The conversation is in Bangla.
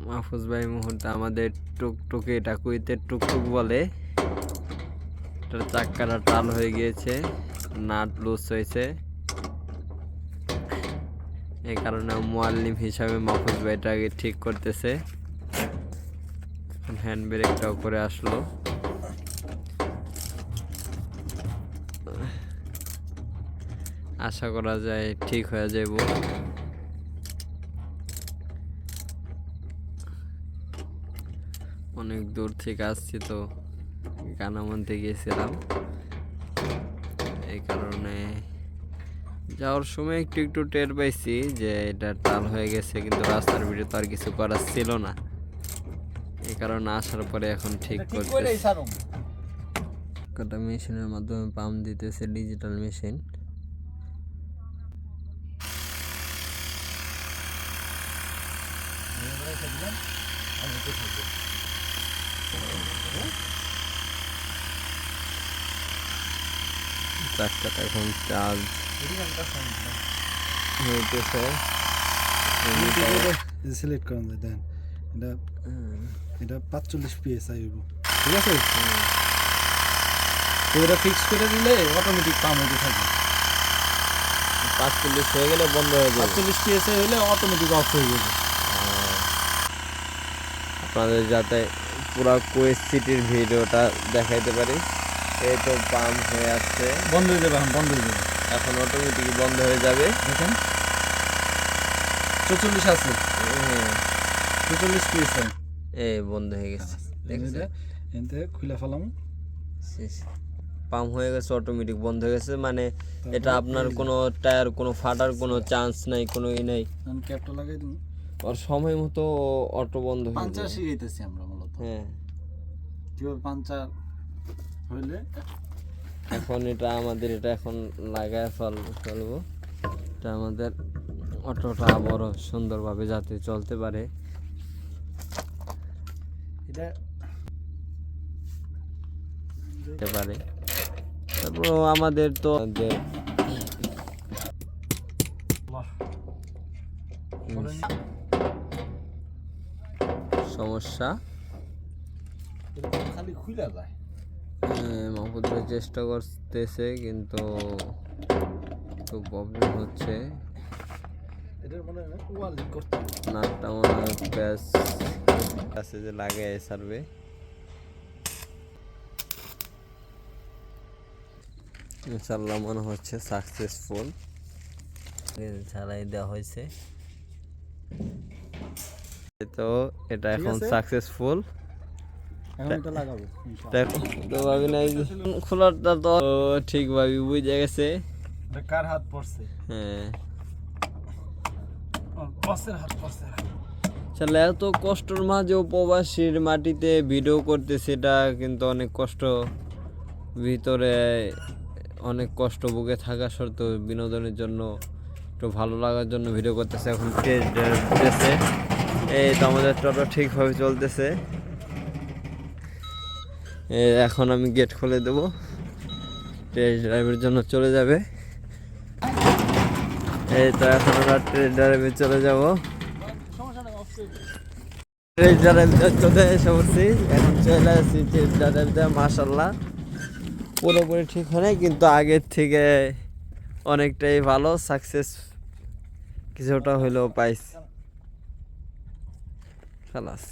মাহফুজ ভাই মুহূর্তে আমাদের টুকটুকি, এটা কুইতে টুকটুক বলে, এটার চাক্কাটা টাল হয়ে গিয়েছে, নাট লুজ হয়েছে। এই কারণে মুয়াল্লিম হিসাবে মাহফুজ ভাই এটাকে ঠিক করতেছে। হ্যান্ড ব্রেকটাও করে আসলো। আশা করা যায় ঠিক হয়ে যাব। অনেক দূর থেকে আসছি তো, কানামন্তে গিয়েছিলাম, এই কারণে যাওয়ার সময় একটু একটু টের পাইছি যে এটা টাল হয়ে গেছে, কিন্তু রাস্তার ভিড়ে তো আর কিছু করার ছিল না। এই কারণে আসার পরে এখন ঠিক করতেছে। কটা মেশিনের মাধ্যমে পাম্প দিতেছে, ডিজিটাল মেশিন। চাক্কাটা এখন চার্জ হইতেছে। সিলেক্ট করেন দেন, এটা এটা 45 PSI হইব, ঠিক আছে? তো এটা ফিক্স করে দিলে অটোমেটিক পাম্প হতে থাকে। 45 হয়ে গেলে বন্ধ হয়ে যাবে। 45 PSI হলে অটোমেটিক অফ হয়ে যাবে। আপনাদের যাতে পুরো কুয়েত সিটির ভিডিওটা দেখাইতে পারি। এই তো পাম্প হয়ে আসছে, বন্ধ হয়ে যাবে, বন্ধ হয়ে যাবে, এখন অটোমেটিক বন্ধ হয়ে যাবে। দেখেন 44 আছে, 44 PSI এই বন্ধ হয়ে গেছে, দেখছেন? এনতে খুলে ফেলাম, পাম্প হয়ে গেছে, অটোমেটিক বন্ধ হয়ে গেছে। মানে এটা আপনার কোনো টায়ার কোনো ফাটার কোনো চান্স নাই, কোনো ই নাই। আমি ক্যাপটা লাগাই দিই, আর সময় মতো অটো বন্ধ হয়ে যায়। পাঞ্চার শিখাইতেছি আমরা মূলত, হ্যাঁ, কিভাবে পাঞ্চার হইলে। এখন এটা আমাদের, এটা এখন লাগায় ফেলবো। এটা আমাদের অটোটা বড় সুন্দরভাবে যাতে চলতে পারে। এটা পারে। তারপর আমাদের তো সমস্যা, খালি খুলে যায়। মাহফুজ ভাই চেষ্টা করতেছে, কিন্তু একটু প্রবলেম হচ্ছে। এটার মনে হয় ওয়ার্লিং করতে হবে, নাটটা মনে হয় প্যাচ কাছে যে লাগে সার্ভে। ইনশাল্লাহ মনে হচ্ছে সাকসেসফুল, ঝালাই দেওয়া হয়েছে। তো এটা এখন সাকসেসফুল। এখন এটা লাগাবো তো ভাবি নাই খোলাটা তো ঠিকভাবে বুঝে গেছে। এটা কার হাত পড়ছে? হ্যাঁ, বসের হাত পড়ছে। আসলে এত কষ্টের মাঝেও প্রবাসীর মাটিতে ভিডিও করতেছে, এটা কিন্তু অনেক কষ্ট, ভিতরে অনেক কষ্ট বুকে থাকা সত্ত্বেও বিনোদনের জন্য, একটু ভালো লাগার জন্য ভিডিও করতেছে। এখন টেস্ট ড্রাইভ দিতেছে, এই তো আমাদের টোটো ঠিকভাবে চলতেছে। এখন আমি গেট খুলে দেবো, টেস্ট ড্রাইভের জন্য চলে যাবে। এই তো এখন আমরা টেস্ট ড্রাইভে চলে যাব। টেস্ট ড্রাইভ চলে এসে পড়ছি, এখন চলে আসছি টেস্ট ড্রাইভটা। মাশাআল্লাহ পুরোপুরি ঠিক হয় নাই, কিন্তু আগের থেকে অনেকটাই ভালো, সাকসেস কিছুটা হইলেও পাইছি। খালাস।